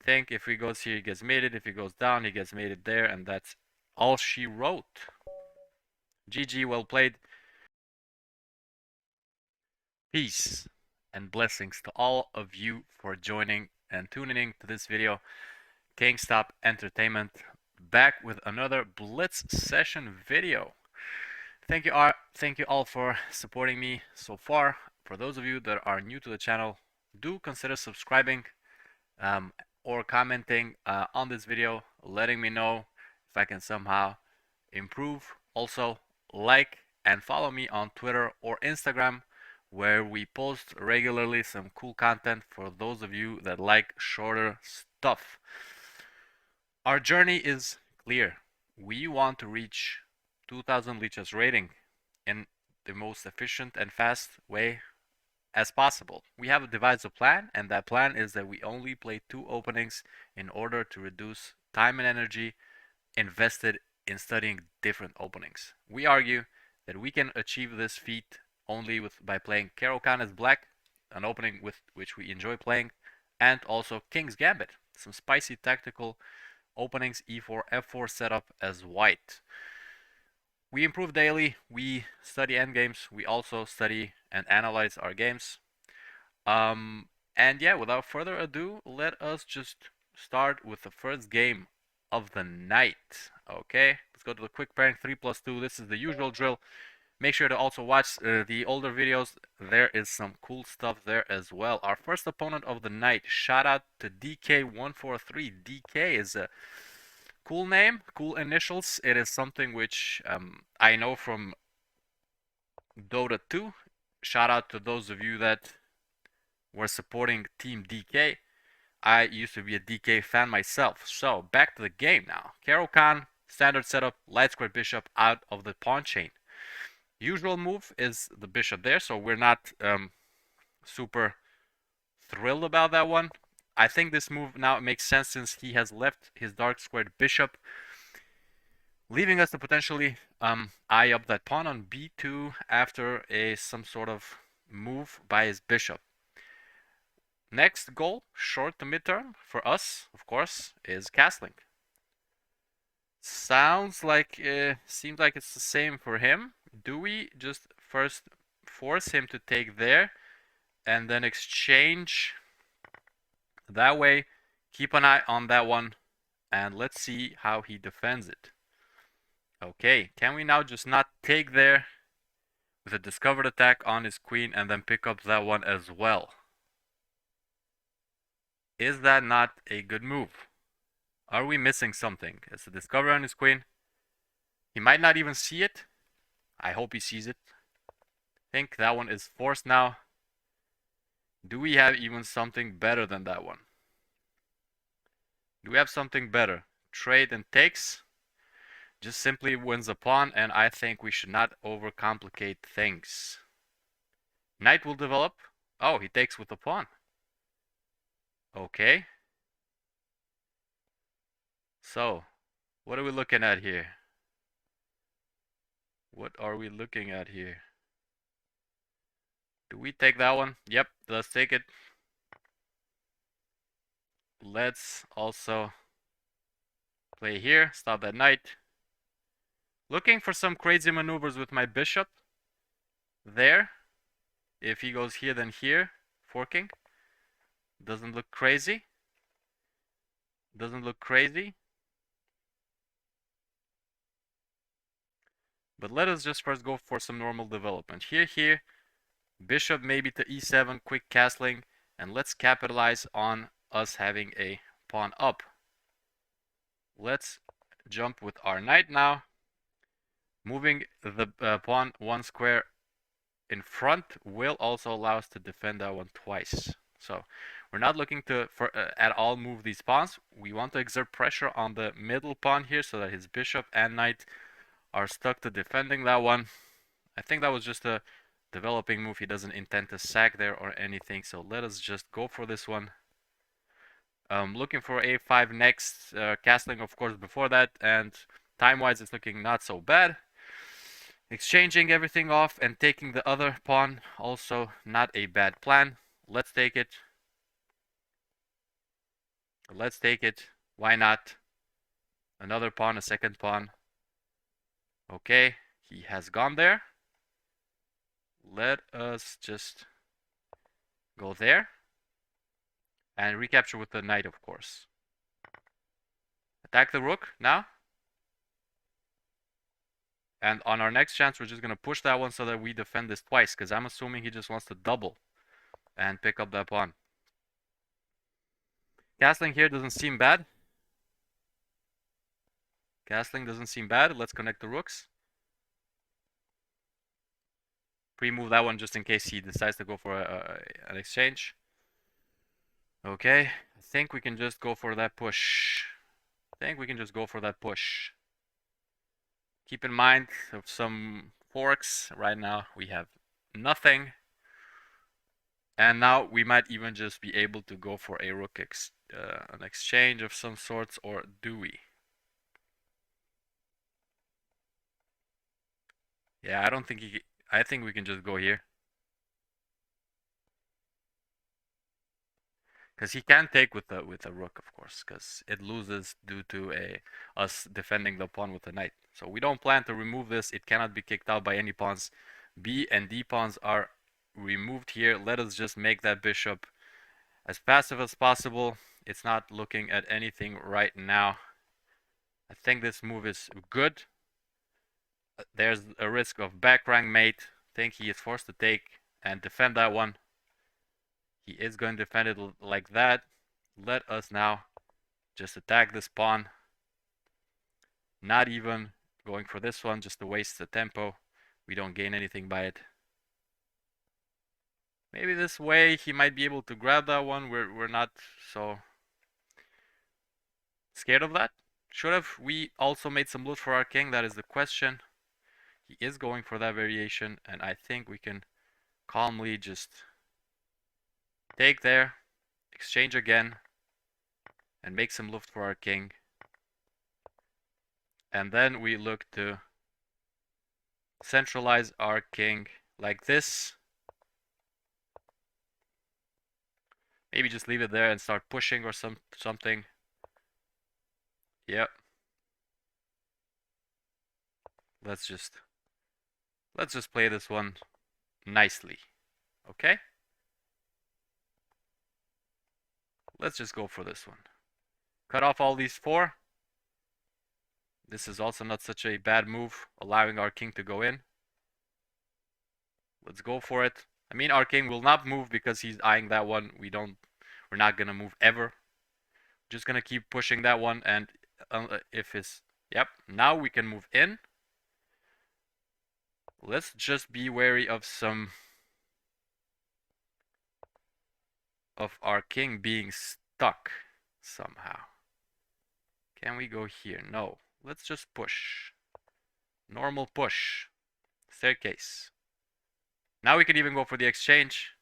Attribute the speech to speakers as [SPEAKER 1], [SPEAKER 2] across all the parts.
[SPEAKER 1] think if he goes here, he gets mated. If he goes down, he gets mated there, and that's all she wrote. GG, well played. Peace and blessings to all of you for joining and tuning in to this video. Kingstop Entertainment back with another Blitz session video. Thank you all for supporting me so far. For those of you that are new to the channel, do consider subscribing or commenting on this video, letting me know if I can somehow improve. Also, like and follow me on Twitter or Instagram, where we post regularly some cool content for those of you that like shorter stuff. Our journey is clear. We want to reach 2000 Lichess rating in the most efficient and fast way as possible. We have devised a plan, and that plan is that we only play 2 openings in order to reduce time and energy invested in studying different openings. We argue that we can achieve this feat only by playing Caro-Kann as black, an opening with which we enjoy playing, and also King's Gambit, some spicy tactical openings, e4, f4 setup as white. We improve daily, we study endgames, we also study and analyze our games. And yeah, without further ado, let us just start with the first game of the night. Okay, let's go to the quick pairing 3+2. This is the usual drill. Make sure to also watch the older videos. There is some cool stuff there as well. Our first opponent of the night. Shout out to DK143. DK is a cool name, cool initials. It is something which I know from Dota 2. Shout out to those of you that were supporting Team DK. I used to be a DK fan myself. So back to the game now. Caro-Kann, standard setup, light square bishop out of the pawn chain. Usual move is the bishop there, so we're not super thrilled about that one. I think this move now makes sense since he has left his dark squared bishop, leaving us to potentially eye up that pawn on b2 after some sort of move by his bishop. Next goal, short to midterm, for us, of course, is castling. Seems like it's the same for him. Do we just first force him to take there and then exchange that way? Keep an eye on that one and let's see how he defends it. Okay, can we now just not take there with a discovered attack on his queen and then pick up that one as well? Is that not a good move? Are we missing something? It's a discovery on his queen. He might not even see it. I hope he sees it. I think that one is forced now. Do we have even something better than that one? Do we have something better? Trade and takes. Just simply wins a pawn, and I think we should not overcomplicate things. Knight will develop. Oh, he takes with the pawn. Okay. So, what are we looking at here? What are we looking at here? Do we take that one? Yep, let's take it. Let's also play here, stop that knight. Looking for some crazy maneuvers with my bishop. There. If he goes here, then here. Forking. Doesn't look crazy. Doesn't look crazy. But let us just first go for some normal development. Here. Bishop maybe to e7, quick castling. And let's capitalize on us having a pawn up. Let's jump with our knight now. Moving the pawn one square in front will also allow us to defend that one twice. So we're not looking to at all move these pawns. We want to exert pressure on the middle pawn here so that his bishop and knight are stuck to defending that one. I think that was just a developing move. He doesn't intend to sack there or anything. So let us just go for this one. Looking for a5 next, castling of course before that, and time-wise it's looking not so bad. Exchanging everything off and taking the other pawn, also not a bad plan. Let's take it. So let's take it. Why not? Another pawn, a second pawn. Okay, he has gone there. Let us just go there. And recapture with the knight, of course. Attack the rook now. And on our next chance, we're just going to push that one so that we defend this twice. Because I'm assuming he just wants to double and pick up that pawn. Castling here doesn't seem bad. Castling doesn't seem bad. Let's connect the rooks. Pre-move that one just in case he decides to go for an exchange. Okay, I think we can just go for that push. Keep in mind of some forks. Right now we have nothing. And now we might even just be able to go for a rook an exchange of some sorts, or do we? Yeah, I don't think I think we can just go here. Because he can take with a rook, of course, because it loses due to us defending the pawn with a knight. So we don't plan to remove this. It cannot be kicked out by any pawns. B and D pawns are removed here. Let us just make that bishop as passive as possible. It's not looking at anything right now. I think this move is good. There's a risk of back rank mate. I think he is forced to take and defend that one. He is going to defend it like that. Let us now just attack this pawn. Not even going for this one, just to waste the tempo. We don't gain anything by it. Maybe this way he might be able to grab that one. We're not so scared of that. Should have we also made some loot for our king? That is the question. He is going for that variation, and I think we can calmly just take there, exchange again, and make some loot for our king. And then we look to centralize our king like this. Maybe just leave it there and start pushing or something. Yep. Let's just play this one nicely. Okay? Let's just go for this one. Cut off all these four. This is also not such a bad move, allowing our king to go in. Let's go for it. I mean, our king will not move because he's eyeing that one. We're not gonna move ever. Just gonna keep pushing that one, and if it's, yep, now we can move in. Let's just be wary of our king being stuck somehow. Can we go here? No. Let's just push. Normal push. Staircase. Now we can even go for the exchange.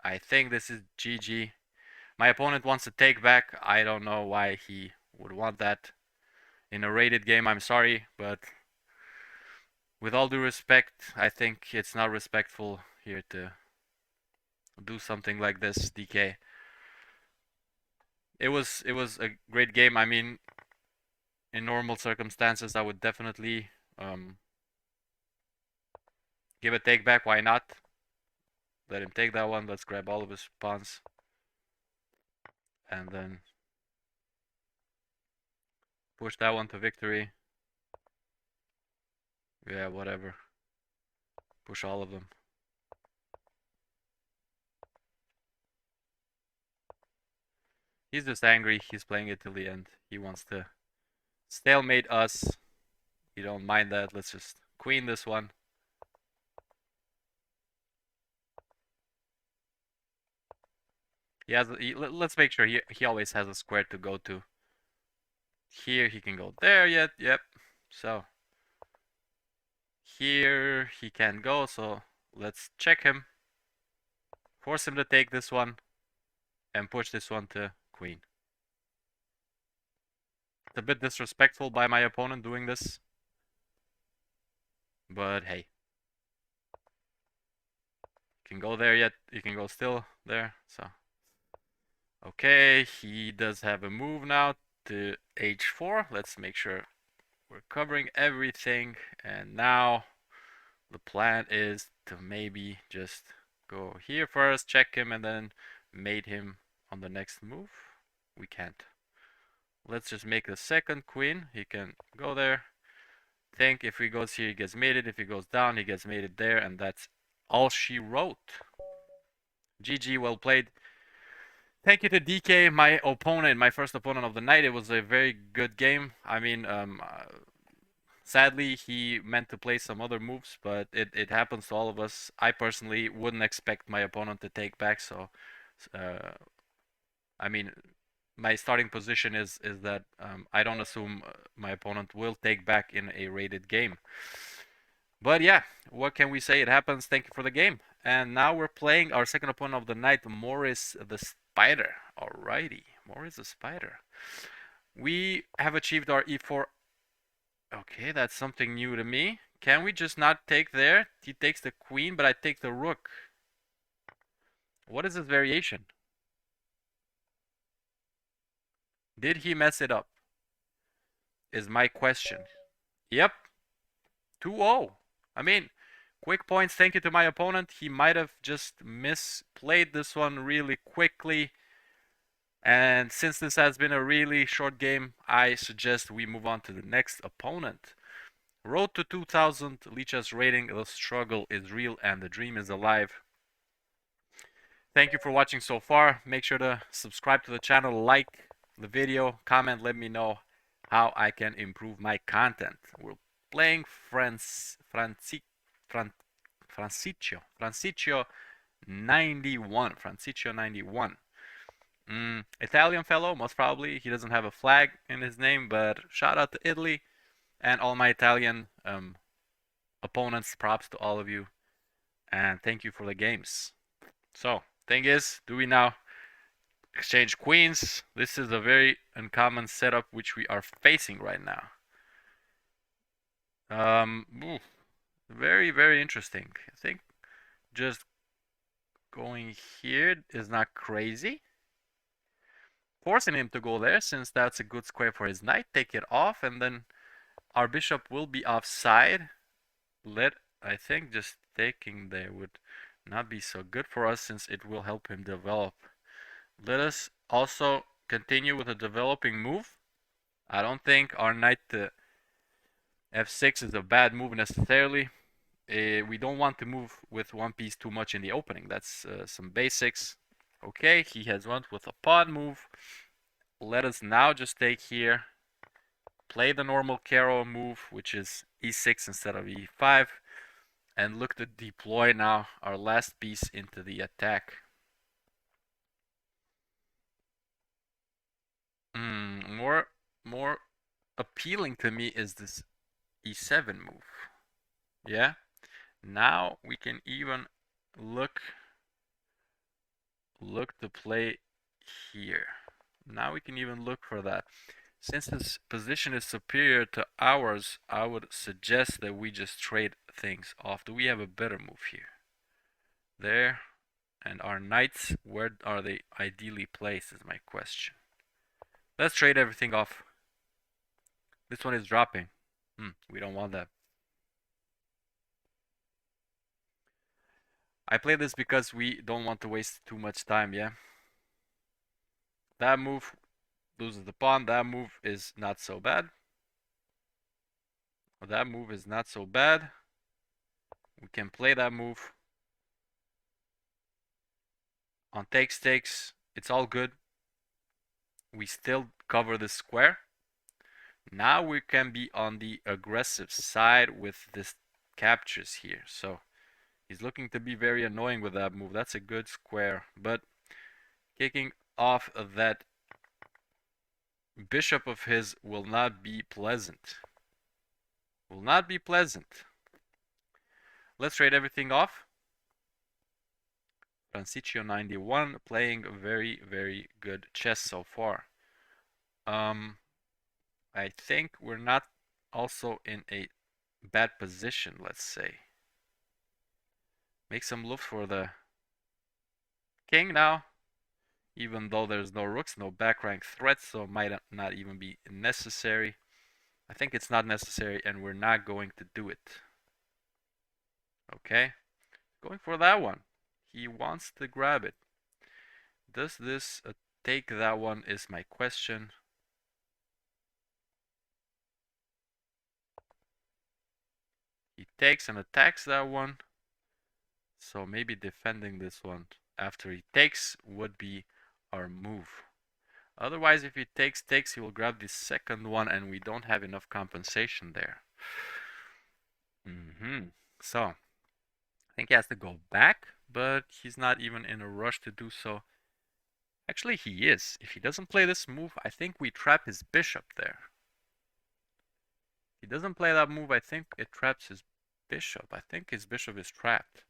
[SPEAKER 1] I think this is GG. My opponent wants to take back. I don't know why he would want that in a rated game. I'm sorry, but with all due respect, I think it's not respectful here to do something like this, DK. It was a great game. I mean, in normal circumstances, I would definitely give a take back. Why not? Let him take that one. Let's grab all of his pawns. And then push that one to victory. Yeah, whatever. Push all of them. He's just angry. He's playing it till the end. He wants to stalemate us. You don't mind that. Let's just queen this one. Let's make sure he always has a square to go to. Here he can go there yet. Yep. So here he can go. So let's check him. Force him to take this one and push this one to queen. It's a bit disrespectful by my opponent doing this. But hey. You can go there yet. You can go still there. So Okay, he does have a move now to h4. Let's make sure we're covering everything. And now the plan is to maybe just go here first, check him, and then mate him on the next move. We can't. Let's just make the second queen. He can go there. Think if he goes here, he gets mated. If he goes down, he gets mated there. And that's all she wrote. GG, well played. Thank you to DK, my opponent, my first opponent of the night. It was a very good game. I mean, sadly, he meant to play some other moves, but it happens to all of us. I personally wouldn't expect my opponent to take back, so I mean, my starting position is that I don't assume my opponent will take back in a rated game. But yeah, what can we say? It happens. Thank you for the game. And now we're playing our second opponent of the night, Morris the Spider. Alrighty, Morris the Spider. We have achieved our e4. Okay, that's something new to me. Can we just not take there? He takes the queen, but I take the rook. What is this variation? Did he mess it up? Is my question. Yep. 2-0. I mean, quick points. Thank you to my opponent. He might have just misplayed this one really quickly. And since this has been a really short game, I suggest we move on to the next opponent. Road to 2000 Lichess rating. The struggle is real and the dream is alive. Thank you for watching so far. Make sure to subscribe to the channel, like the video, comment, let me know how I can improve my content. We're playing Franciccio 91. Franciccio 91. Italian fellow, most probably. He doesn't have a flag in his name, but shout out to Italy and all my Italian opponents. Props to all of you. And thank you for the games. So, thing is, do we now exchange queens? This is a very uncommon setup which we are facing right now. Very, very interesting. I think just going here is not crazy. Forcing him to go there, since that's a good square for his knight. Take it off, and then our bishop will be offside. I think just taking there would not be so good for us, since it will help him develop. Let us also continue with a developing move. I don't think our knight to f6 is a bad move necessarily. We don't want to move with one piece too much in the opening. That's some basics. Okay, he has went with a pawn move. Let us now just take here, play the normal Caro move, which is e6 instead of e5, and look to deploy now our last piece into the attack. More appealing to me is this e7 move. Yeah. Now we can even look to play here. Now we can even look for that. Since this position is superior to ours, I would suggest that we just trade things off. Do we have a better move here? There. And our knights, where are they ideally placed is my question. Let's trade everything off. This one is dropping. We don't want that. I play this because we don't want to waste too much time, yeah? That move loses the pawn. That move is not so bad. That move is not so bad. We can play that move. On takes. It's all good. We still cover the square. Now we can be on the aggressive side with this captures here. So he's looking to be very annoying with that move. That's a good square. But kicking off of that bishop of his will not be pleasant. Will not be pleasant. Let's trade everything off. Franciccio 91 playing very, very good chess so far. I think we're not also in a bad position, let's say. Make some looks for the king now. even though there's no rooks, no back rank threats, so it might not even be necessary. I think it's not necessary, and we're not going to do it. Okay, going for that one. He wants to grab it. Does this take that one is my question. He takes and attacks that one. So maybe defending this one after he takes would be our move. Otherwise, if he takes, he will grab the second one, and we don't have enough compensation there. So, I think he has to go back, but he's not even in a rush to do so. Actually, he is. If he doesn't play this move, I think we trap his bishop there. If he doesn't play that move, I think it traps his bishop. I think his bishop is trapped.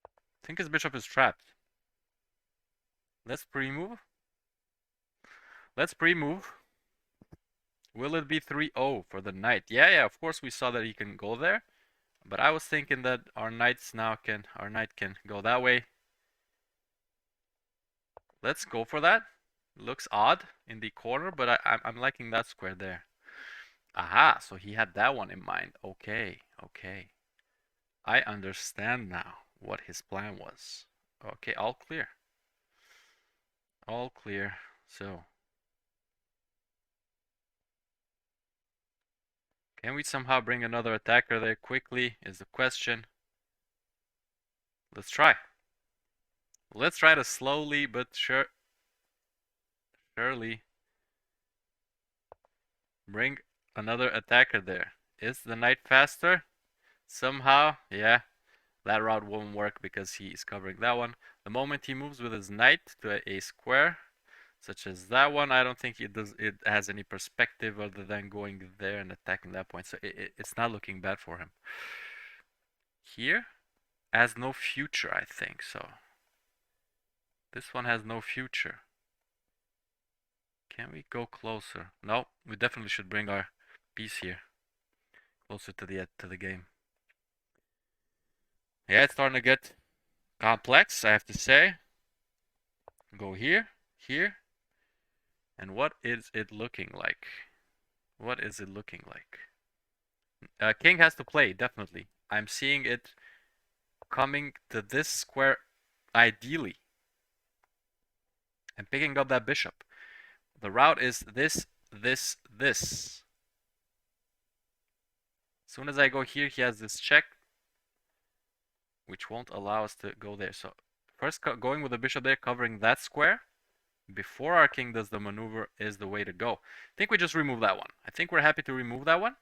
[SPEAKER 1] I think his bishop is trapped. Let's pre-move. Let's pre-move. Will it be 3-0 for the knight? Yeah, of course we saw that he can go there. But I was thinking that our knight can go that way. Let's go for that. Looks odd in the corner, but I'm liking that square there. Aha, so he had that one in mind. Okay. I understand now what his plan was. Okay, all clear. All clear. So, can we somehow bring another attacker there quickly is the question. Let's try. Let's try to slowly but surely bring another attacker there. Is the knight faster? Somehow, yeah, that route won't work because he is covering that one. The moment he moves with his knight to a square, such as that one, I don't think it has any perspective other than going there and attacking that point. So it's not looking bad for him. Here, has no future, I think so. This one has no future. Can we go closer? No, we definitely should bring our piece here closer to the game. Yeah, it's starting to get complex, I have to say. Go here, here. And what is it looking like? What is it looking like? King has to play, definitely. I'm seeing it coming to this square ideally. And picking up that bishop. The route is this. As soon as I go here, he has this check, which won't allow us to go there. So first going with the bishop there, covering that square before our king does the maneuver is the way to go. I think we just remove that one. I think we're happy to remove that one.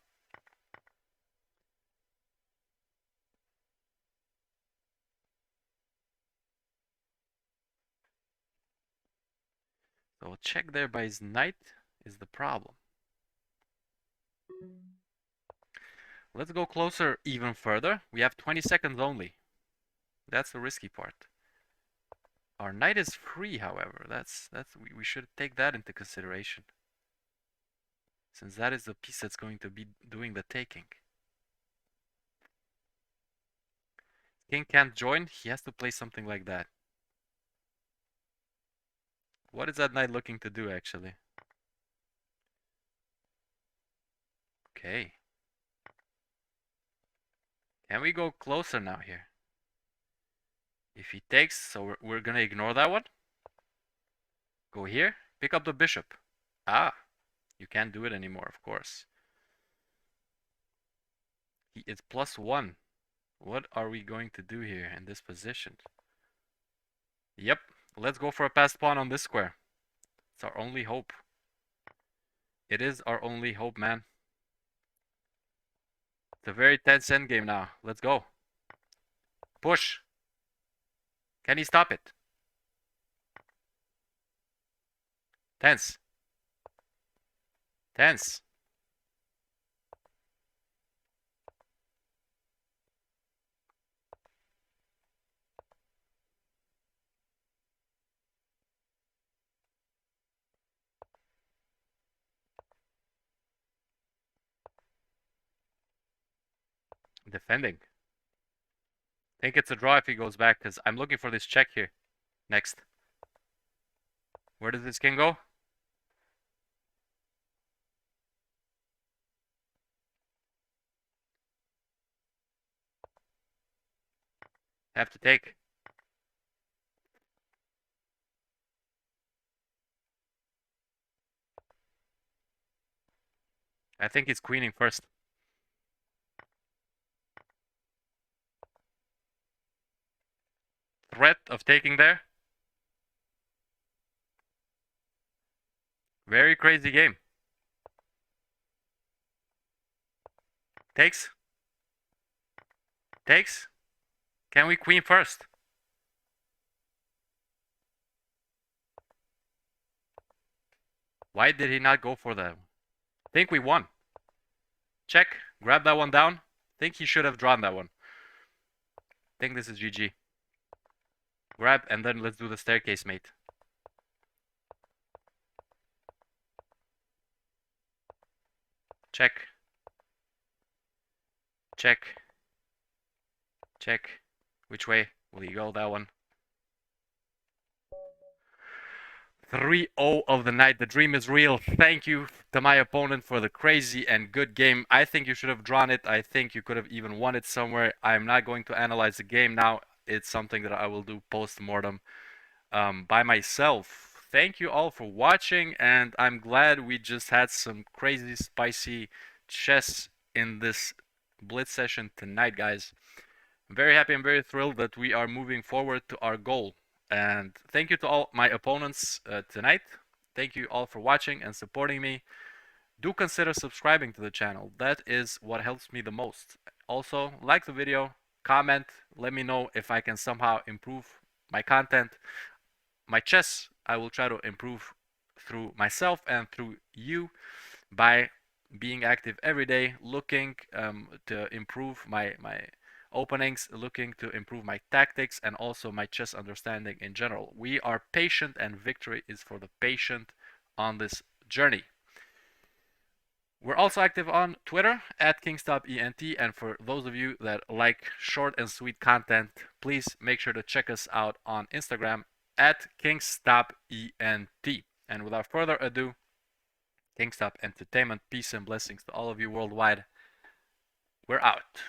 [SPEAKER 1] So a check there by his knight is the problem. Let's go closer even further. We have 20 seconds only. That's the risky part. Our knight is free, however. We should take that into consideration, since that is the piece that's going to be doing the taking. King can't join. He has to play something like that. What is that knight looking to do, actually? Okay. Can we go closer now here? If he takes, so we're gonna ignore that one. Go here, pick up the bishop. Ah, you can't do it anymore, of course. It's +1. What are we going to do here in this position? Yep, let's go for a passed pawn on this square. It's our only hope. It is our only hope, man. It's a very tense endgame now. Let's go. Push. Can he stop it? Tense. Tense. Defending. I think it's a draw if he goes back, because I'm looking for this check here. Next. Where does this king go? Have to take. I think he's queening first. Threat of taking there. Very crazy game. Takes. Takes. Can we queen first? Why did he not go for that? Think we won. Check. Grab that one down. Think he should have drawn that one. Think this is GG. Grab and then let's do the staircase, mate. Check. Check. Check. Which way will you go? That one. 3-0 of the night. The dream is real. Thank you to my opponent for the crazy and good game. I think you should have drawn it. I think you could have even won it somewhere. I'm not going to analyze the game now. It's something that I will do post-mortem by myself. Thank you all for watching, and I'm glad we just had some crazy, spicy chess in this blitz session tonight, guys. I'm very happy and very thrilled that we are moving forward to our goal. And thank you to all my opponents tonight. Thank you all for watching and supporting me. Do consider subscribing to the channel. That is what helps me the most. Also, like the video, comment, let me know if I can somehow improve my content. My chess, I will try to improve through myself and through you by being active every day, looking to improve my openings, looking to improve my tactics and also my chess understanding in general. We are patient, and victory is for the patient on this journey. We're also active on Twitter at KingstopENT, and for those of you that like short and sweet content, please make sure to check us out on Instagram at KingstopENT. And without further ado, Kingstop Entertainment, peace and blessings to all of you worldwide. We're out.